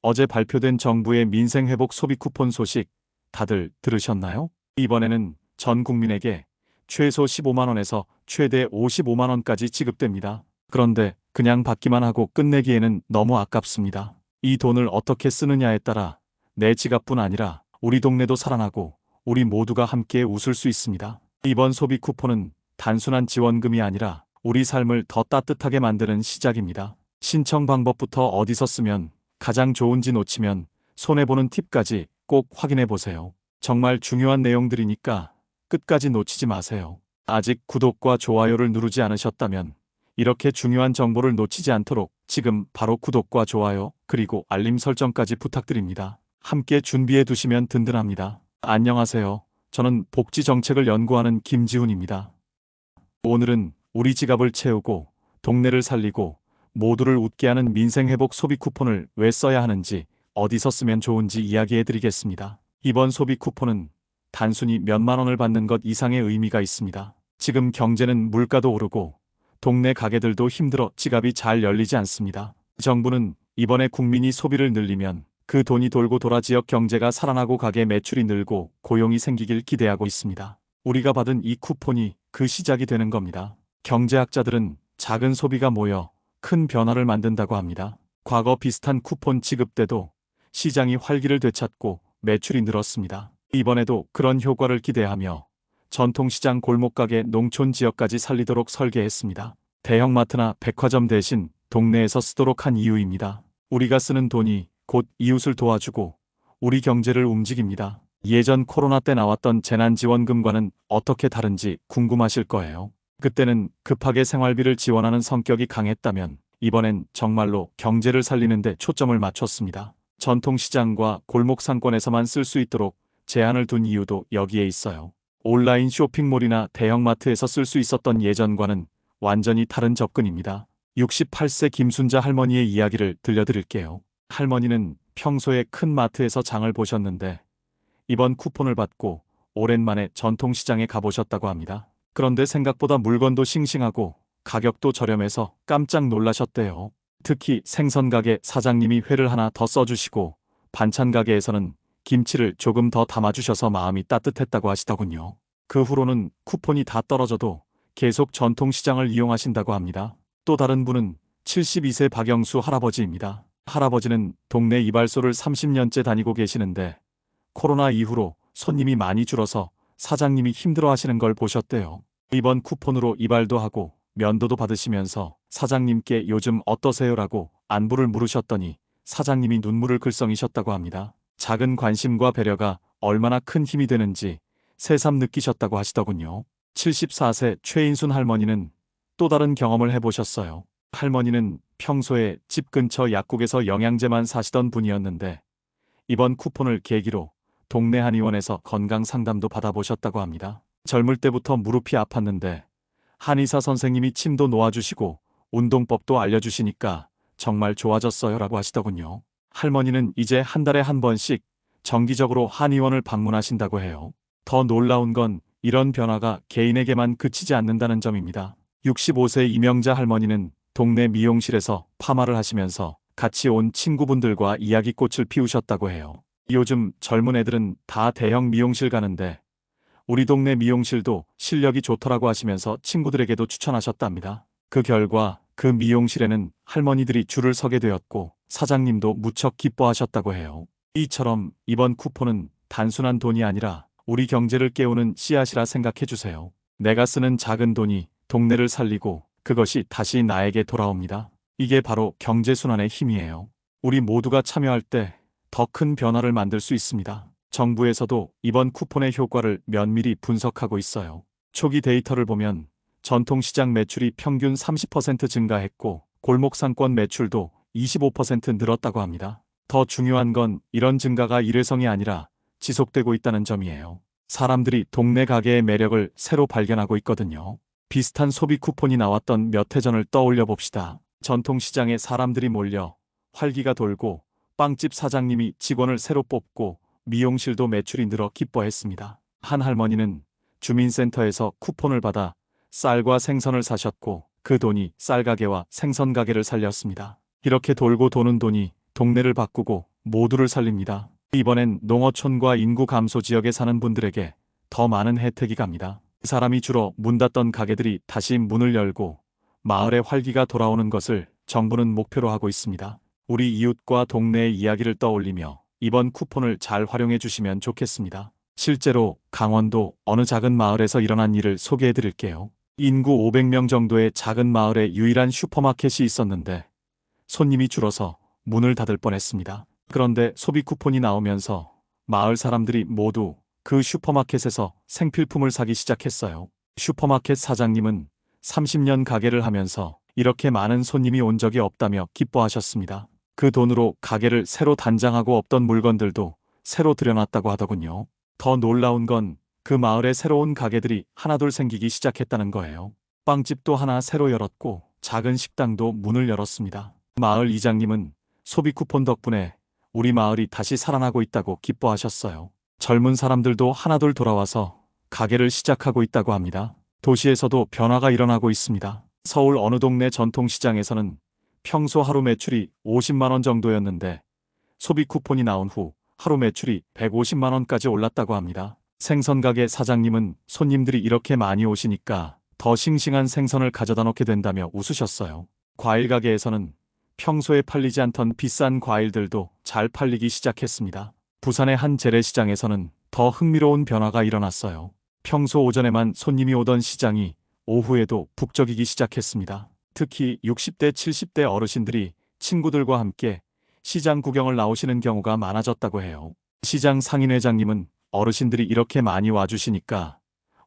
어제 발표된 정부의 민생회복 소비 쿠폰 소식 다들 들으셨나요? 이번에는 전 국민에게 최소 15만 원에서 최대 55만 원까지 지급됩니다. 그런데 그냥 받기만 하고 끝내기에는 너무 아깝습니다. 이 돈을 어떻게 쓰느냐에 따라 내 지갑뿐 아니라 우리 동네도 살아나고 우리 모두가 함께 웃을 수 있습니다. 이번 소비 쿠폰은 단순한 지원금이 아니라 우리 삶을 더 따뜻하게 만드는 시작입니다. 신청 방법부터 어디서 쓰면 가장 좋은지 놓치면 손해보는 팁까지 꼭 확인해 보세요. 정말 중요한 내용들이니까 끝까지 놓치지 마세요. 아직 구독과 좋아요를 누르지 않으셨다면 이렇게 중요한 정보를 놓치지 않도록 지금 바로 구독과 좋아요 그리고 알림 설정까지 부탁드립니다. 함께 준비해 두시면 든든합니다. 안녕하세요. 저는 복지 정책을 연구하는 김지훈입니다. 오늘은 우리 지갑을 채우고 동네를 살리고 모두를 웃게 하는 민생회복 소비 쿠폰을 왜 써야 하는지, 어디서 쓰면 좋은지 이야기해 드리겠습니다. 이번 소비 쿠폰은 단순히 몇만 원을 받는 것 이상의 의미가 있습니다. 지금 경제는 물가도 오르고 동네 가게들도 힘들어 지갑이 잘 열리지 않습니다. 정부는 이번에 국민이 소비를 늘리면 그 돈이 돌고 돌아 지역 경제가 살아나고 가게 매출이 늘고 고용이 생기길 기대하고 있습니다. 우리가 받은 이 쿠폰이 그 시작이 되는 겁니다. 경제학자들은 작은 소비가 모여 큰 변화를 만든다고 합니다. 과거 비슷한 쿠폰 지급 때도 시장이 활기를 되찾고 매출이 늘었습니다. 이번에도 그런 효과를 기대하며 전통시장 골목가게 농촌 지역까지 살리도록 설계했습니다. 대형마트나 백화점 대신 동네에서 쓰도록 한 이유입니다. 우리가 쓰는 돈이 곧 이웃을 도와주고 우리 경제를 움직입니다. 예전 코로나 때 나왔던 재난지원금과는 어떻게 다른지 궁금하실 거예요. 그때는 급하게 생활비를 지원하는 성격이 강했다면 이번엔 정말로 경제를 살리는 데 초점을 맞췄습니다. 전통시장과 골목 상권에서만 쓸 수 있도록 제한을 둔 이유도 여기에 있어요. 온라인 쇼핑몰이나 대형마트에서 쓸 수 있었던 예전과는 완전히 다른 접근입니다. 68세 김순자 할머니의 이야기를 들려드릴게요. 할머니는 평소에 큰 마트에서 장을 보셨는데 이번 쿠폰을 받고 오랜만에 전통시장에 가보셨다고 합니다. 그런데 생각보다 물건도 싱싱하고 가격도 저렴해서 깜짝 놀라셨대요. 특히 생선가게 사장님이 회를 하나 더 써주시고 반찬가게에서는 김치를 조금 더 담아주셔서 마음이 따뜻했다고 하시더군요. 그 후로는 쿠폰이 다 떨어져도 계속 전통시장을 이용하신다고 합니다. 또 다른 분은 72세 박영수 할아버지입니다. 할아버지는 동네 이발소를 30년째 다니고 계시는데 코로나 이후로 손님이 많이 줄어서 사장님이 힘들어하시는 걸 보셨대요. 이번 쿠폰으로 이발도 하고 면도도 받으시면서 사장님께 요즘 어떠세요라고 안부를 물으셨더니 사장님이 눈물을 글썽이셨다고 합니다. 작은 관심과 배려가 얼마나 큰 힘이 되는지 새삼 느끼셨다고 하시더군요. 74세 최인순 할머니는 또 다른 경험을 해보셨어요. 할머니는 평소에 집 근처 약국에서 영양제만 사시던 분이었는데 이번 쿠폰을 계기로 동네 한의원에서 건강 상담도 받아보셨다고 합니다. 젊을 때부터 무릎이 아팠는데 한의사 선생님이 침도 놓아주시고 운동법도 알려주시니까 정말 좋아졌어요 라고 하시더군요. 할머니는 이제 한 달에 한 번씩 정기적으로 한의원을 방문하신다고 해요. 더 놀라운 건 이런 변화가 개인에게만 그치지 않는다는 점입니다. 65세 이명자 할머니는 동네 미용실에서 파마를 하시면서 같이 온 친구분들과 이야기꽃을 피우셨다고 해요. 요즘 젊은 애들은 다 대형 미용실 가는데 우리 동네 미용실도 실력이 좋더라고 하시면서 친구들에게도 추천하셨답니다. 그 결과 그 미용실에는 할머니들이 줄을 서게 되었고 사장님도 무척 기뻐하셨다고 해요. 이처럼 이번 쿠폰은 단순한 돈이 아니라 우리 경제를 깨우는 씨앗이라 생각해 주세요. 내가 쓰는 작은 돈이 동네를 살리고 그것이 다시 나에게 돌아옵니다. 이게 바로 경제순환의 힘이에요. 우리 모두가 참여할 때 더 큰 변화를 만들 수 있습니다. 정부에서도 이번 쿠폰의 효과를 면밀히 분석하고 있어요. 초기 데이터를 보면 전통시장 매출이 평균 30% 증가했고 골목 상권 매출도 25% 늘었다고 합니다. 더 중요한 건 이런 증가가 일회성이 아니라 지속되고 있다는 점이에요. 사람들이 동네 가게의 매력을 새로 발견하고 있거든요. 비슷한 소비 쿠폰이 나왔던 몇 해 전을 떠올려 봅시다. 전통시장에 사람들이 몰려 활기가 돌고 빵집 사장님이 직원을 새로 뽑고 미용실도 매출이 늘어 기뻐했습니다. 한 할머니는 주민센터에서 쿠폰을 받아 쌀과 생선을 사셨고 그 돈이 쌀가게와 생선가게를 살렸습니다. 이렇게 돌고 도는 돈이 동네를 바꾸고 모두를 살립니다. 이번엔 농어촌과 인구 감소 지역에 사는 분들에게 더 많은 혜택이 갑니다. 사람이 줄어 문 닫던 가게들이 다시 문을 열고 마을의 활기가 돌아오는 것을 정부는 목표로 하고 있습니다. 우리 이웃과 동네의 이야기를 떠올리며 이번 쿠폰을 잘 활용해 주시면 좋겠습니다. 실제로 강원도 어느 작은 마을에서 일어난 일을 소개해 드릴게요. 인구 500명 정도의 작은 마을에 유일한 슈퍼마켓이 있었는데 손님이 줄어서 문을 닫을 뻔했습니다. 그런데 소비 쿠폰이 나오면서 마을 사람들이 모두 그 슈퍼마켓에서 생필품을 사기 시작했어요. 슈퍼마켓 사장님은 30년 가게를 하면서 이렇게 많은 손님이 온 적이 없다며 기뻐하셨습니다. 그 돈으로 가게를 새로 단장하고 없던 물건들도 새로 들여놨다고 하더군요. 더 놀라운 건 그 마을에 새로운 가게들이 하나둘 생기기 시작했다는 거예요. 빵집도 하나 새로 열었고 작은 식당도 문을 열었습니다. 마을 이장님은 소비 쿠폰 덕분에 우리 마을이 다시 살아나고 있다고 기뻐하셨어요. 젊은 사람들도 하나둘 돌아와서 가게를 시작하고 있다고 합니다. 도시에서도 변화가 일어나고 있습니다. 서울 어느 동네 전통시장에서는 평소 하루 매출이 50만 원 정도였는데 소비 쿠폰이 나온 후 하루 매출이 150만 원까지 올랐다고 합니다. 생선가게 사장님은 손님들이 이렇게 많이 오시니까 더 싱싱한 생선을 가져다 놓게 된다며 웃으셨어요. 과일가게에서는 평소에 팔리지 않던 비싼 과일들도 잘 팔리기 시작했습니다. 부산의 한 재래시장에서는 더 흥미로운 변화가 일어났어요. 평소 오전에만 손님이 오던 시장이 오후에도 북적이기 시작했습니다. 특히 60대, 70대 어르신들이 친구들과 함께 시장 구경을 나오시는 경우가 많아졌다고 해요. 시장 상인회장님은 어르신들이 이렇게 많이 와주시니까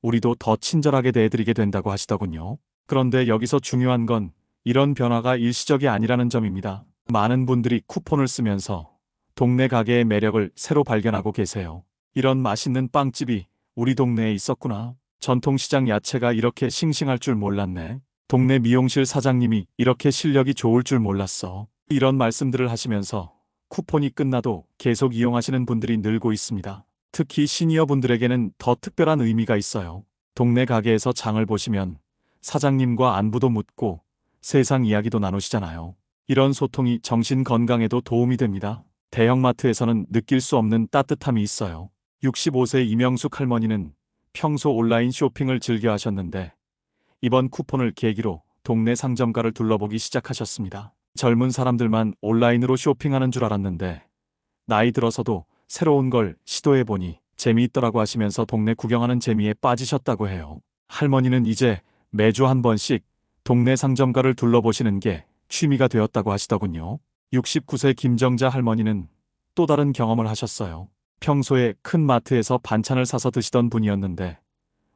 우리도 더 친절하게 대해드리게 된다고 하시더군요. 그런데 여기서 중요한 건 이런 변화가 일시적이 아니라는 점입니다. 많은 분들이 쿠폰을 쓰면서 동네 가게의 매력을 새로 발견하고 계세요. 이런 맛있는 빵집이 우리 동네에 있었구나. 전통시장 야채가 이렇게 싱싱할 줄 몰랐네. 동네 미용실 사장님이 이렇게 실력이 좋을 줄 몰랐어. 이런 말씀들을 하시면서 쿠폰이 끝나도 계속 이용하시는 분들이 늘고 있습니다. 특히 시니어 분들에게는 더 특별한 의미가 있어요. 동네 가게에서 장을 보시면 사장님과 안부도 묻고 세상 이야기도 나누시잖아요. 이런 소통이 정신 건강에도 도움이 됩니다. 대형마트에서는 느낄 수 없는 따뜻함이 있어요. 65세 이명숙 할머니는 평소 온라인 쇼핑을 즐겨 하셨는데 이번 쿠폰을 계기로 동네 상점가를 둘러보기 시작하셨습니다. 젊은 사람들만 온라인으로 쇼핑하는 줄 알았는데 나이 들어서도 새로운 걸 시도해보니 재미있더라고 하시면서 동네 구경하는 재미에 빠지셨다고 해요. 할머니는 이제 매주 한 번씩 동네 상점가를 둘러보시는 게 취미가 되었다고 하시더군요. 69세 김정자 할머니는 또 다른 경험을 하셨어요. 평소에 큰 마트에서 반찬을 사서 드시던 분이었는데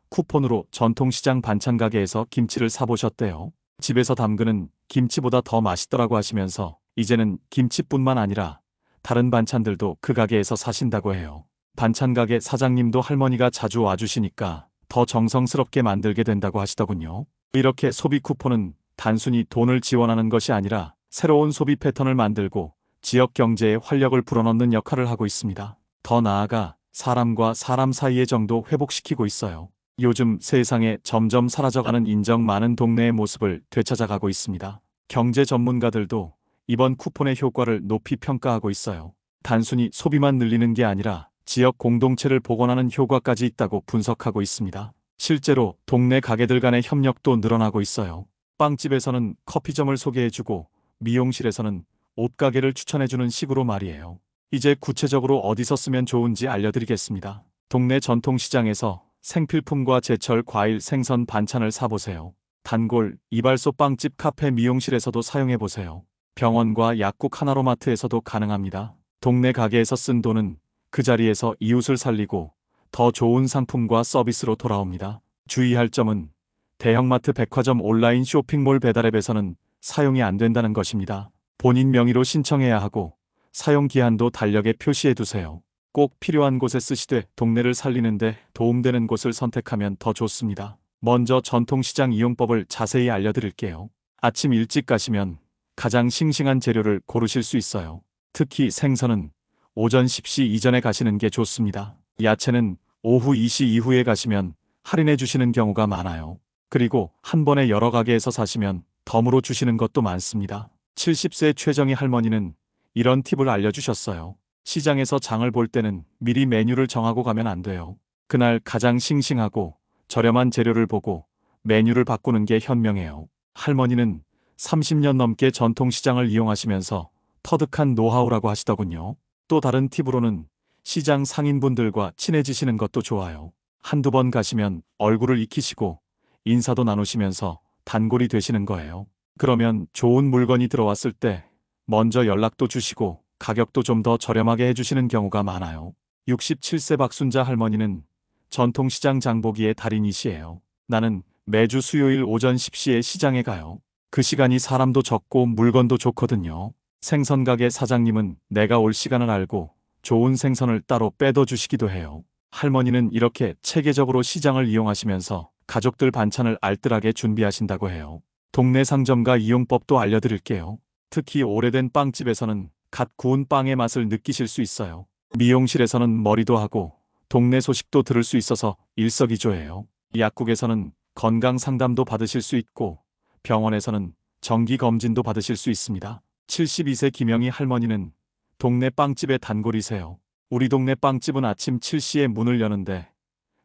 쿠폰으로 전통시장 반찬 가게에서 김치를 사보셨대요. 집에서 담그는 김치보다 더 맛있더라고 하시면서 이제는 김치뿐만 아니라 다른 반찬들도 그 가게에서 사신다고 해요. 반찬 가게 사장님도 할머니가 자주 와주시니까 더 정성스럽게 만들게 된다고 하시더군요. 이렇게 소비 쿠폰은 단순히 돈을 지원하는 것이 아니라 새로운 소비 패턴을 만들고 지역 경제에 활력을 불어넣는 역할을 하고 있습니다. 더 나아가 사람과 사람 사이의 정도 회복시키고 있어요. 요즘 세상에 점점 사라져가는 인정 많은 동네의 모습을 되찾아가고 있습니다. 경제 전문가들도 이번 쿠폰의 효과를 높이 평가하고 있어요. 단순히 소비만 늘리는 게 아니라 지역 공동체를 복원하는 효과까지 있다고 분석하고 있습니다. 실제로 동네 가게들 간의 협력도 늘어나고 있어요. 빵집에서는 커피점을 소개해주고 미용실에서는 옷가게를 추천해주는 식으로 말이에요. 이제 구체적으로 어디서 쓰면 좋은지 알려드리겠습니다. 동네 전통시장에서 생필품과 제철 과일 생선 반찬을 사보세요. 단골, 이발소 빵집 카페 미용실에서도 사용해보세요. 병원과 약국 하나로마트에서도 가능합니다. 동네 가게에서 쓴 돈은 그 자리에서 이웃을 살리고 더 좋은 상품과 서비스로 돌아옵니다. 주의할 점은 대형마트 백화점 온라인 쇼핑몰 배달앱에서는 사용이 안 된다는 것입니다. 본인 명의로 신청해야 하고 사용 기한도 달력에 표시해두세요. 꼭 필요한 곳에 쓰시되 동네를 살리는데 도움되는 곳을 선택하면 더 좋습니다. 먼저 전통시장 이용법을 자세히 알려드릴게요. 아침 일찍 가시면 가장 싱싱한 재료를 고르실 수 있어요. 특히 생선은 오전 10시 이전에 가시는 게 좋습니다. 야채는 오후 2시 이후에 가시면 할인해 주시는 경우가 많아요. 그리고 한 번에 여러 가게에서 사시면 덤으로 주시는 것도 많습니다. 70세 최정희 할머니는 이런 팁을 알려주셨어요. 시장에서 장을 볼 때는 미리 메뉴를 정하고 가면 안 돼요. 그날 가장 싱싱하고 저렴한 재료를 보고 메뉴를 바꾸는 게 현명해요. 할머니는 30년 넘게 전통시장을 이용하시면서 터득한 노하우라고 하시더군요. 또 다른 팁으로는 시장 상인분들과 친해지시는 것도 좋아요. 한두 번 가시면 얼굴을 익히시고 인사도 나누시면서 단골이 되시는 거예요. 그러면 좋은 물건이 들어왔을 때 먼저 연락도 주시고 가격도 좀 더 저렴하게 해주시는 경우가 많아요. 67세 박순자 할머니는 전통시장 장보기의 달인이시에요. 나는 매주 수요일 오전 10시에 시장에 가요. 그 시간이 사람도 적고 물건도 좋거든요. 생선가게 사장님은 내가 올 시간을 알고 좋은 생선을 따로 빼둬 주시기도 해요. 할머니는 이렇게 체계적으로 시장을 이용하시면서 가족들 반찬을 알뜰하게 준비하신다고 해요. 동네 상점과 이용법도 알려드릴게요. 특히 오래된 빵집에서는 갓 구운 빵의 맛을 느끼실 수 있어요. 미용실에서는 머리도 하고 동네 소식도 들을 수 있어서 일석이조예요. 약국에서는 건강 상담도 받으실 수 있고 병원에서는 정기 검진도 받으실 수 있습니다. 72세 김영희 할머니는 동네 빵집의 단골이세요. 우리 동네 빵집은 아침 7시에 문을 여는데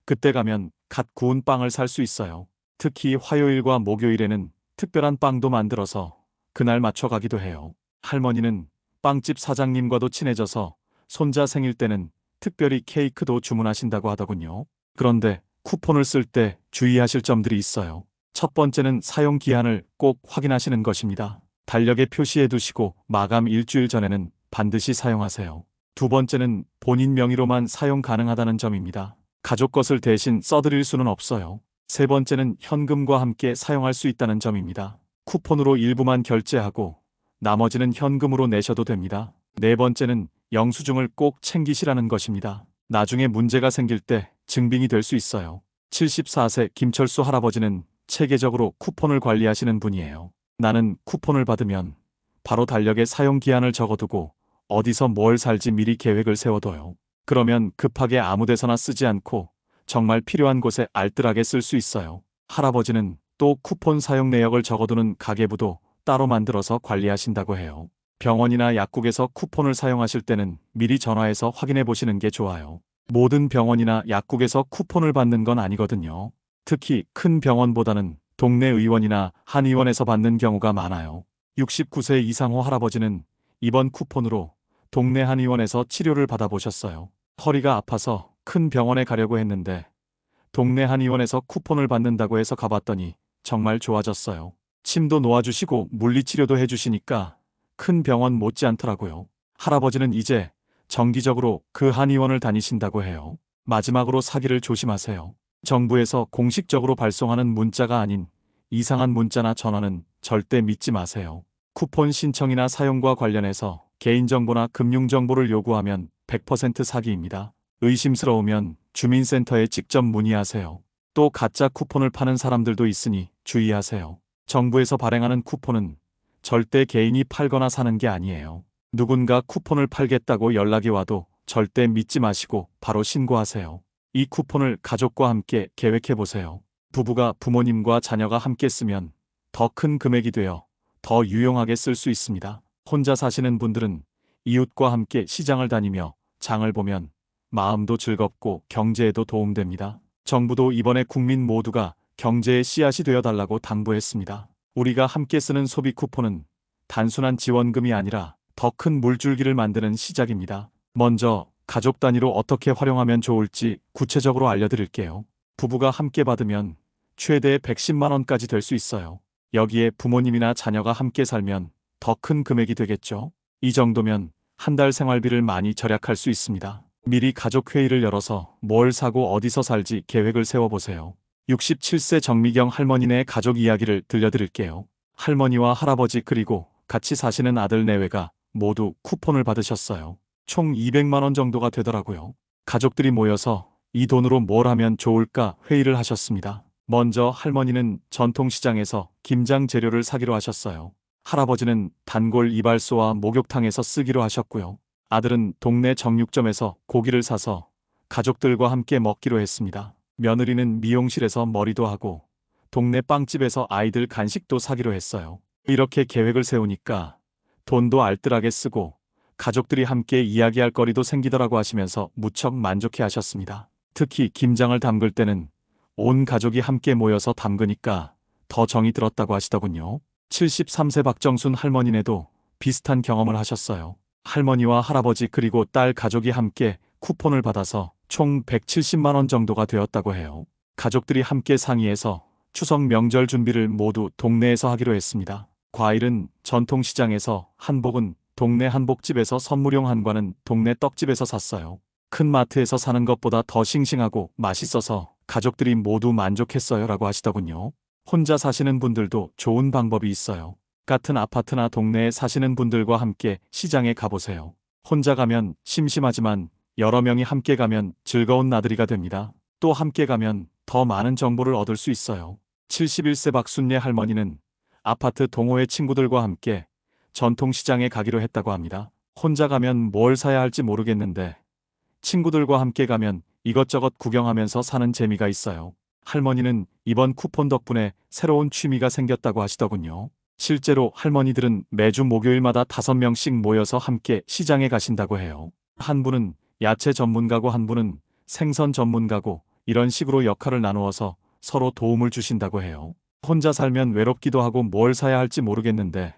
그때 가면 갓 구운 빵을 살 수 있어요. 특히 화요일과 목요일에는 특별한 빵도 만들어서 그날 맞춰 가기도 해요. 할머니는 빵집 사장님과도 친해져서 손자 생일 때는 특별히 케이크도 주문하신다고 하더군요. 그런데 쿠폰을 쓸 때 주의하실 점들이 있어요. 첫 번째는 사용 기한을 꼭 확인하시는 것입니다. 달력에 표시해 두시고 마감 일주일 전에는 반드시 사용하세요. 두 번째는 본인 명의로만 사용 가능하다는 점입니다. 가족 것을 대신 써드릴 수는 없어요. 세 번째는 현금과 함께 사용할 수 있다는 점입니다. 쿠폰으로 일부만 결제하고 나머지는 현금으로 내셔도 됩니다. 네 번째는 영수증을 꼭 챙기시라는 것입니다. 나중에 문제가 생길 때 증빙이 될 수 있어요. 74세 김철수 할아버지는 체계적으로 쿠폰을 관리하시는 분이에요. 나는 쿠폰을 받으면 바로 달력에 사용 기한을 적어두고 어디서 뭘 살지 미리 계획을 세워둬요. 그러면 급하게 아무 데서나 쓰지 않고 정말 필요한 곳에 알뜰하게 쓸 수 있어요. 할아버지는 또 쿠폰 사용 내역을 적어두는 가계부도 따로 만들어서 관리하신다고 해요. 병원이나 약국에서 쿠폰을 사용하실 때는 미리 전화해서 확인해 보시는 게 좋아요. 모든 병원이나 약국에서 쿠폰을 받는 건 아니거든요. 특히 큰 병원보다는 동네 의원이나 한의원에서 받는 경우가 많아요. 69세 이상호 할아버지는 이번 쿠폰으로 동네 한의원에서 치료를 받아보셨어요. 허리가 아파서 큰 병원에 가려고 했는데 동네 한의원에서 쿠폰을 받는다고 해서 가봤더니 정말 좋아졌어요. 침도 놓아주시고 물리치료도 해주시니까 큰 병원 못지않더라고요. 할아버지는 이제 정기적으로 그 한의원을 다니신다고 해요. 마지막으로 사기를 조심하세요. 정부에서 공식적으로 발송하는 문자가 아닌 이상한 문자나 전화는 절대 믿지 마세요. 쿠폰 신청이나 사용과 관련해서 개인정보나 금융정보를 요구하면 100% 사기입니다. 의심스러우면 주민센터에 직접 문의하세요. 또 가짜 쿠폰을 파는 사람들도 있으니 주의하세요. 정부에서 발행하는 쿠폰은 절대 개인이 팔거나 사는 게 아니에요. 누군가 쿠폰을 팔겠다고 연락이 와도 절대 믿지 마시고 바로 신고하세요. 이 쿠폰을 가족과 함께 계획해 보세요. 부부가 부모님과 자녀가 함께 쓰면 더 큰 금액이 되어 더 유용하게 쓸 수 있습니다. 혼자 사시는 분들은 이웃과 함께 시장을 다니며 장을 보면 마음도 즐겁고 경제에도 도움됩니다. 정부도 이번에 국민 모두가 경제의 씨앗이 되어 달라고 당부했습니다. 우리가 함께 쓰는 소비 쿠폰은 단순한 지원금이 아니라 더 큰 물줄기를 만드는 시작입니다. 먼저 가족 단위로 어떻게 활용하면 좋을지 구체적으로 알려드릴게요. 부부가 함께 받으면 최대 110만 원까지 될 수 있어요. 여기에 부모님이나 자녀가 함께 살면 더 큰 금액이 되겠죠. 이 정도면 한 달 생활비를 많이 절약할 수 있습니다. 미리 가족 회의를 열어서 뭘 사고 어디서 살지 계획을 세워보세요. 67세 정미경 할머니네 가족 이야기를 들려드릴게요. 할머니와 할아버지 그리고 같이 사시는 아들 내외가 모두 쿠폰을 받으셨어요. 총 200만 원 정도가 되더라고요. 가족들이 모여서 이 돈으로 뭘 하면 좋을까 회의를 하셨습니다. 먼저 할머니는 전통시장에서 김장 재료를 사기로 하셨어요. 할아버지는 단골 이발소와 목욕탕에서 쓰기로 하셨고요. 아들은 동네 정육점에서 고기를 사서 가족들과 함께 먹기로 했습니다. 며느리는 미용실에서 머리도 하고 동네 빵집에서 아이들 간식도 사기로 했어요. 이렇게 계획을 세우니까 돈도 알뜰하게 쓰고 가족들이 함께 이야기할 거리도 생기더라고 하시면서 무척 만족해 하셨습니다. 특히 김장을 담글 때는 온 가족이 함께 모여서 담그니까 더 정이 들었다고 하시더군요. 73세 박정순 할머니네도 비슷한 경험을 하셨어요. 할머니와 할아버지 그리고 딸 가족이 함께 쿠폰을 받아서 총 170만 원 정도가 되었다고 해요. 가족들이 함께 상의해서 추석 명절 준비를 모두 동네에서 하기로 했습니다. 과일은 전통시장에서, 한복은 동네 한복집에서, 선물용 한과는 동네 떡집에서 샀어요. 큰 마트에서 사는 것보다 더 싱싱하고 맛있어서 가족들이 모두 만족했어요 라고 하시더군요. 혼자 사시는 분들도 좋은 방법이 있어요. 같은 아파트나 동네에 사시는 분들과 함께 시장에 가보세요. 혼자 가면 심심하지만 여러 명이 함께 가면 즐거운 나들이가 됩니다. 또 함께 가면 더 많은 정보를 얻을 수 있어요. 71세 박순례 할머니는 아파트 동호회 친구들과 함께 전통시장에 가기로 했다고 합니다. 혼자 가면 뭘 사야 할지 모르겠는데 친구들과 함께 가면 이것저것 구경하면서 사는 재미가 있어요. 할머니는 이번 쿠폰 덕분에 새로운 취미가 생겼다고 하시더군요. 실제로 할머니들은 매주 목요일마다 5명씩 모여서 함께 시장에 가신다고 해요. 한 분은 야채 전문가고 한 분은 생선 전문가고 이런 식으로 역할을 나누어서 서로 도움을 주신다고 해요. 혼자 살면 외롭기도 하고 뭘 사야 할지 모르겠는데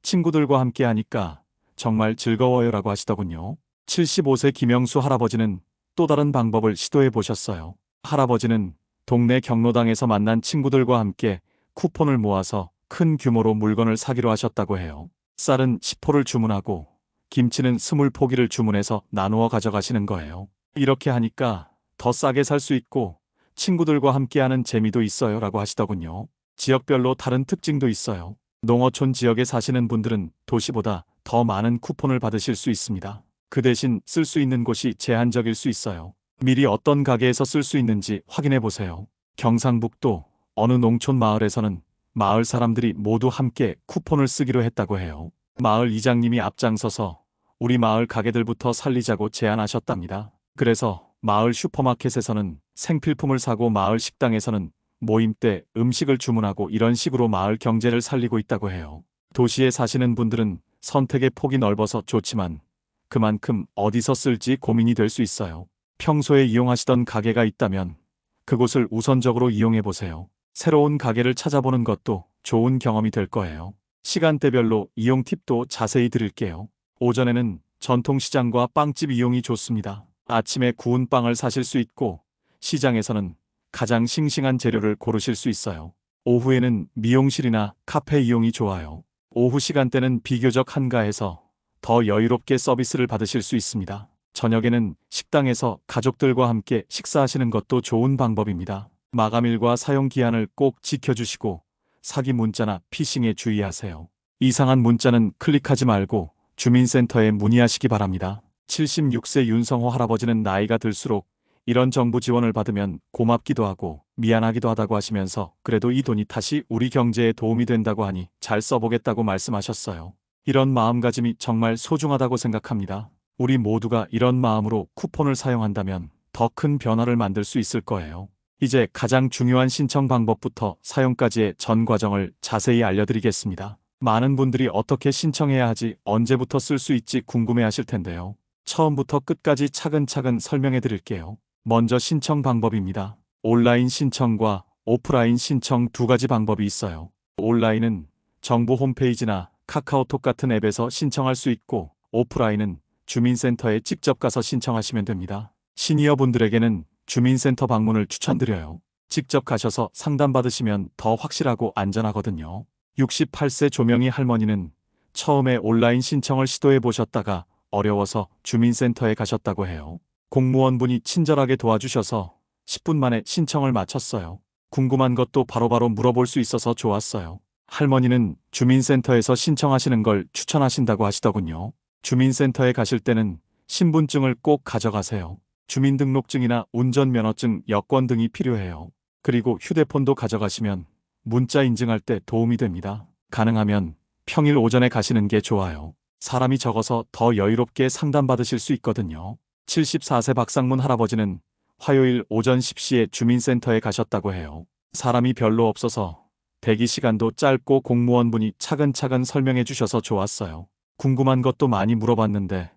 친구들과 함께 하니까 정말 즐거워요 라고 하시더군요. 75세 김영수 할아버지는 또 다른 방법을 시도해 보셨어요. 할아버지는 동네 경로당에서 만난 친구들과 함께 쿠폰을 모아서 큰 규모로 물건을 사기로 하셨다고 해요. 쌀은 10포를 주문하고 김치는 20포기를 주문해서 나누어 가져가시는 거예요. 이렇게 하니까 더 싸게 살 수 있고 친구들과 함께하는 재미도 있어요 라고 하시더군요. 지역별로 다른 특징도 있어요. 농어촌 지역에 사시는 분들은 도시보다 더 많은 쿠폰을 받으실 수 있습니다. 그 대신 쓸 수 있는 곳이 제한적일 수 있어요. 미리 어떤 가게에서 쓸 수 있는지 확인해 보세요. 경상북도 어느 농촌 마을에서는 마을 사람들이 모두 함께 쿠폰을 쓰기로 했다고 해요. 마을 이장님이 앞장서서 우리 마을 가게들부터 살리자고 제안하셨답니다. 그래서 마을 슈퍼마켓에서는 생필품을 사고 마을 식당에서는 모임 때 음식을 주문하고 이런 식으로 마을 경제를 살리고 있다고 해요. 도시에 사시는 분들은 선택의 폭이 넓어서 좋지만 그만큼 어디서 쓸지 고민이 될 수 있어요. 평소에 이용하시던 가게가 있다면 그곳을 우선적으로 이용해 보세요. 새로운 가게를 찾아보는 것도 좋은 경험이 될 거예요. 시간대별로 이용 팁도 자세히 드릴게요. 오전에는 전통시장과 빵집 이용이 좋습니다. 아침에 구운 빵을 사실 수 있고 시장에서는 가장 싱싱한 재료를 고르실 수 있어요. 오후에는 미용실이나 카페 이용이 좋아요. 오후 시간대는 비교적 한가해서 더 여유롭게 서비스를 받으실 수 있습니다. 저녁에는 식당에서 가족들과 함께 식사하시는 것도 좋은 방법입니다. 마감일과 사용기한을 꼭 지켜주시고 사기 문자나 피싱에 주의하세요. 이상한 문자는 클릭하지 말고 주민센터에 문의하시기 바랍니다. 76세 윤성호 할아버지는 나이가 들수록 이런 정부 지원을 받으면 고맙기도 하고 미안하기도 하다고 하시면서 그래도 이 돈이 다시 우리 경제에 도움이 된다고 하니 잘 써보겠다고 말씀하셨어요. 이런 마음가짐이 정말 소중하다고 생각합니다. 우리 모두가 이런 마음으로 쿠폰을 사용한다면 더 큰 변화를 만들 수 있을 거예요. 이제 가장 중요한 신청 방법부터 사용까지의 전 과정을 자세히 알려드리겠습니다. 많은 분들이 어떻게 신청해야 하지, 언제부터 쓸 수 있지 궁금해 하실 텐데요. 처음부터 끝까지 차근차근 설명해 드릴게요. 먼저 신청 방법입니다. 온라인 신청과 오프라인 신청 두 가지 방법이 있어요. 온라인은 정부 홈페이지나 카카오톡 같은 앱에서 신청할 수 있고 오프라인은 주민센터에 직접 가서 신청하시면 됩니다. 시니어분들에게는 주민센터 방문을 추천드려요. 직접 가셔서 상담받으시면 더 확실하고 안전하거든요. 68세 조명희 할머니는 처음에 온라인 신청을 시도해 보셨다가 어려워서 주민센터에 가셨다고 해요. 공무원분이 친절하게 도와주셔서 10분 만에 신청을 마쳤어요. 궁금한 것도 바로바로 물어볼 수 있어서 좋았어요. 할머니는 주민센터에서 신청하시는 걸 추천하신다고 하시더군요. 주민센터에 가실 때는 신분증을 꼭 가져가세요. 주민등록증이나 운전면허증, 여권 등이 필요해요. 그리고 휴대폰도 가져가시면 문자 인증할 때 도움이 됩니다. 가능하면 평일 오전에 가시는 게 좋아요. 사람이 적어서 더 여유롭게 상담받으실 수 있거든요. 74세 박상문 할아버지는 화요일 오전 10시에 주민센터에 가셨다고 해요. 사람이 별로 없어서 대기 시간도 짧고 공무원분이 차근차근 설명해 주셔서 좋았어요. 궁금한 것도 많이 물어봤는데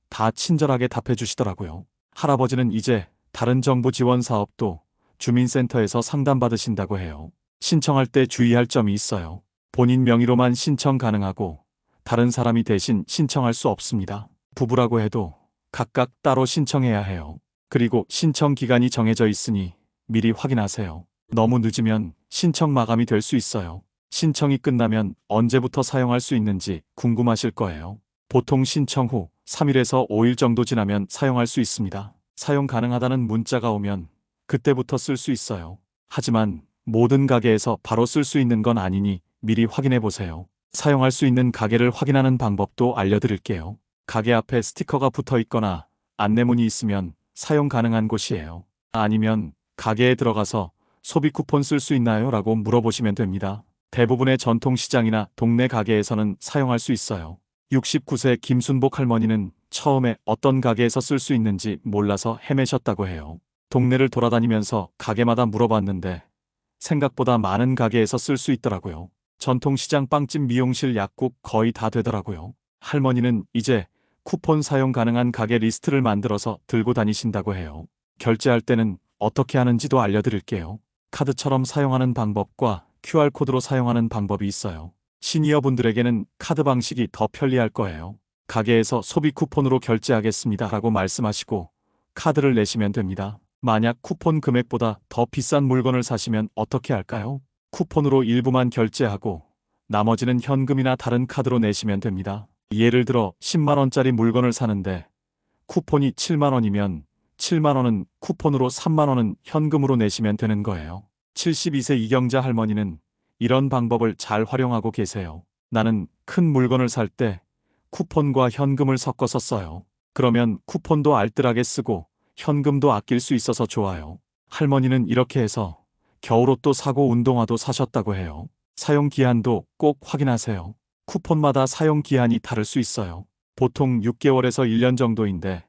다 친절하게 답해 주시더라고요. 할아버지는 이제 다른 정부 지원 사업도 주민센터에서 상담받으신다고 해요. 신청할 때 주의할 점이 있어요. 본인 명의로만 신청 가능하고 다른 사람이 대신 신청할 수 없습니다. 부부라고 해도 각각 따로 신청해야 해요. 그리고 신청 기간이 정해져 있으니 미리 확인하세요. 너무 늦으면 신청 마감이 될 수 있어요. 신청이 끝나면 언제부터 사용할 수 있는지 궁금하실 거예요. 보통 신청 후 3일에서 5일 정도 지나면 사용할 수 있습니다. 사용 가능하다는 문자가 오면 그때부터 쓸 수 있어요. 하지만 모든 가게에서 바로 쓸 수 있는 건 아니니 미리 확인해 보세요. 사용할 수 있는 가게를 확인하는 방법도 알려드릴게요. 가게 앞에 스티커가 붙어 있거나 안내문이 있으면 사용 가능한 곳이에요. 아니면 가게에 들어가서 소비 쿠폰 쓸 수 있나요? 라고 물어보시면 됩니다. 대부분의 전통시장이나 동네 가게에서는 사용할 수 있어요. 69세 김순복 할머니는 처음에 어떤 가게에서 쓸 수 있는지 몰라서 헤매셨다고 해요. 동네를 돌아다니면서 가게마다 물어봤는데 생각보다 많은 가게에서 쓸 수 있더라고요. 전통시장 빵집 미용실 약국 거의 다 되더라고요. 할머니는 이제 쿠폰 사용 가능한 가게 리스트를 만들어서 들고 다니신다고 해요. 결제할 때는 어떻게 하는지도 알려드릴게요. 카드처럼 사용하는 방법과 QR코드로 사용하는 방법이 있어요. 시니어분들에게는 카드 방식이 더 편리할 거예요. 가게에서 소비 쿠폰으로 결제하겠습니다 라고 말씀하시고 카드를 내시면 됩니다. 만약 쿠폰 금액보다 더 비싼 물건을 사시면 어떻게 할까요? 쿠폰으로 일부만 결제하고 나머지는 현금이나 다른 카드로 내시면 됩니다. 예를 들어 10만원짜리 물건을 사는데 쿠폰이 7만원이면 7만원은 쿠폰으로 3만원은 현금으로 내시면 되는 거예요. 72세 이경자 할머니는 이런 방법을 잘 활용하고 계세요. 나는 큰 물건을 살 때 쿠폰과 현금을 섞어서 써요. 그러면 쿠폰도 알뜰하게 쓰고 현금도 아낄 수 있어서 좋아요. 할머니는 이렇게 해서 겨울옷도 사고 운동화도 사셨다고 해요. 사용 기한도 꼭 확인하세요. 쿠폰마다 사용 기한이 다를 수 있어요. 보통 6개월에서 1년 정도인데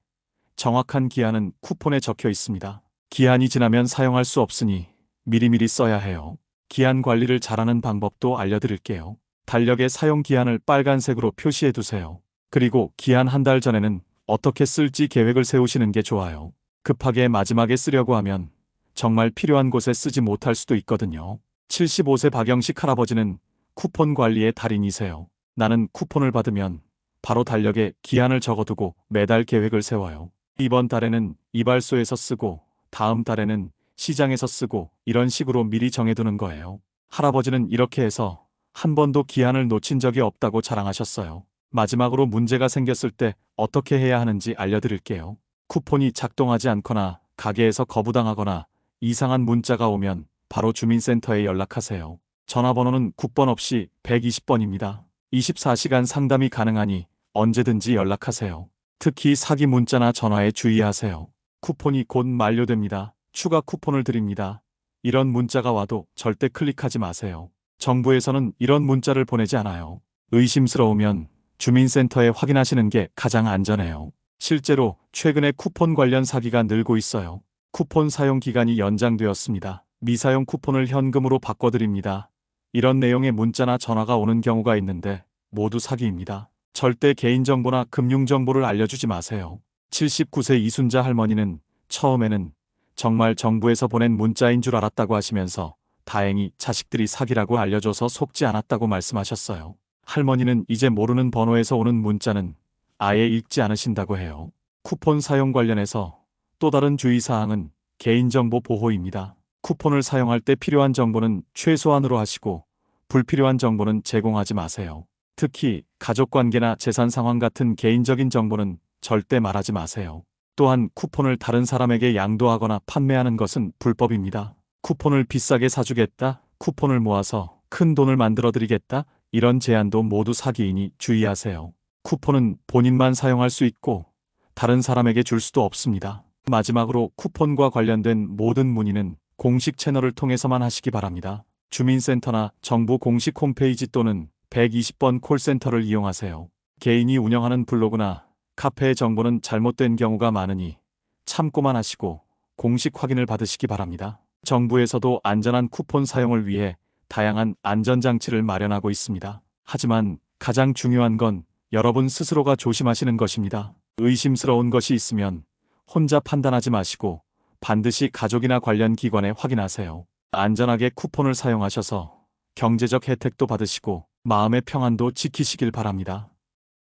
정확한 기한은 쿠폰에 적혀 있습니다. 기한이 지나면 사용할 수 없으니 미리미리 써야 해요. 기한 관리를 잘하는 방법도 알려드릴게요. 달력에 사용 기한을 빨간색으로 표시해 두세요. 그리고 기한 한 달 전에는 어떻게 쓸지 계획을 세우시는 게 좋아요. 급하게 마지막에 쓰려고 하면 정말 필요한 곳에 쓰지 못할 수도 있거든요. 75세 박영식 할아버지는 쿠폰 관리의 달인이세요. 나는 쿠폰을 받으면 바로 달력에 기한을 적어두고 매달 계획을 세워요. 이번 달에는 이발소에서 쓰고 다음 달에는 시장에서 쓰고 이런 식으로 미리 정해두는 거예요. 할아버지는 이렇게 해서 한 번도 기한을 놓친 적이 없다고 자랑하셨어요. 마지막으로 문제가 생겼을 때 어떻게 해야 하는지 알려드릴게요. 쿠폰이 작동하지 않거나 가게에서 거부당하거나 이상한 문자가 오면 바로 주민센터에 연락하세요. 전화번호는 국번 없이 120번입니다. 24시간 상담이 가능하니 언제든지 연락하세요. 특히 사기 문자나 전화에 주의하세요. 쿠폰이 곧 만료됩니다. 추가 쿠폰을 드립니다. 이런 문자가 와도 절대 클릭하지 마세요. 정부에서는 이런 문자를 보내지 않아요. 의심스러우면 주민센터에 확인하시는 게 가장 안전해요. 실제로 최근에 쿠폰 관련 사기가 늘고 있어요. 쿠폰 사용 기간이 연장되었습니다. 미사용 쿠폰을 현금으로 바꿔드립니다. 이런 내용의 문자나 전화가 오는 경우가 있는데 모두 사기입니다. 절대 개인정보나 금융정보를 알려주지 마세요. 79세 이순자 할머니는 처음에는 정말 정부에서 보낸 문자인 줄 알았다고 하시면서 다행히 자식들이 사기라고 알려줘서 속지 않았다고 말씀하셨어요. 할머니는 이제 모르는 번호에서 오는 문자는 아예 읽지 않으신다고 해요. 쿠폰 사용 관련해서 또 다른 주의사항은 개인정보 보호입니다. 쿠폰을 사용할 때 필요한 정보는 최소한으로 하시고 불필요한 정보는 제공하지 마세요. 특히 가족관계나 재산 상황 같은 개인적인 정보는 절대 말하지 마세요. 또한 쿠폰을 다른 사람에게 양도하거나 판매하는 것은 불법입니다. 쿠폰을 비싸게 사주겠다, 쿠폰을 모아서 큰 돈을 만들어드리겠다, 이런 제안도 모두 사기이니 주의하세요. 쿠폰은 본인만 사용할 수 있고 다른 사람에게 줄 수도 없습니다. 마지막으로 쿠폰과 관련된 모든 문의는 공식 채널을 통해서만 하시기 바랍니다. 주민센터나 정부 공식 홈페이지 또는 120번 콜센터를 이용하세요. 개인이 운영하는 블로그나 카페의 정보는 잘못된 경우가 많으니 참고만 하시고 공식 확인을 받으시기 바랍니다. 정부에서도 안전한 쿠폰 사용을 위해 다양한 안전장치를 마련하고 있습니다. 하지만 가장 중요한 건 여러분 스스로가 조심하시는 것입니다. 의심스러운 것이 있으면 혼자 판단하지 마시고 반드시 가족이나 관련 기관에 확인하세요. 안전하게 쿠폰을 사용하셔서 경제적 혜택도 받으시고 마음의 평안도 지키시길 바랍니다.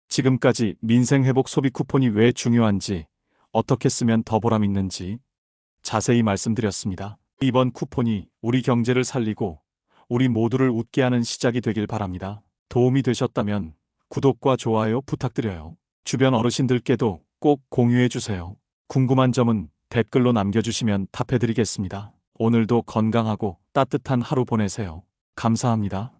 지금까지 민생회복 소비 쿠폰이 왜 중요한지, 어떻게 쓰면 더 보람 있는지 자세히 말씀드렸습니다. 이번 쿠폰이 우리 경제를 살리고 우리 모두를 웃게 하는 시작이 되길 바랍니다. 도움이 되셨다면 구독과 좋아요 부탁드려요. 주변 어르신들께도 꼭 공유해 주세요. 궁금한 점은 댓글로 남겨주시면 답해드리겠습니다. 오늘도 건강하고 따뜻한 하루 보내세요. 감사합니다.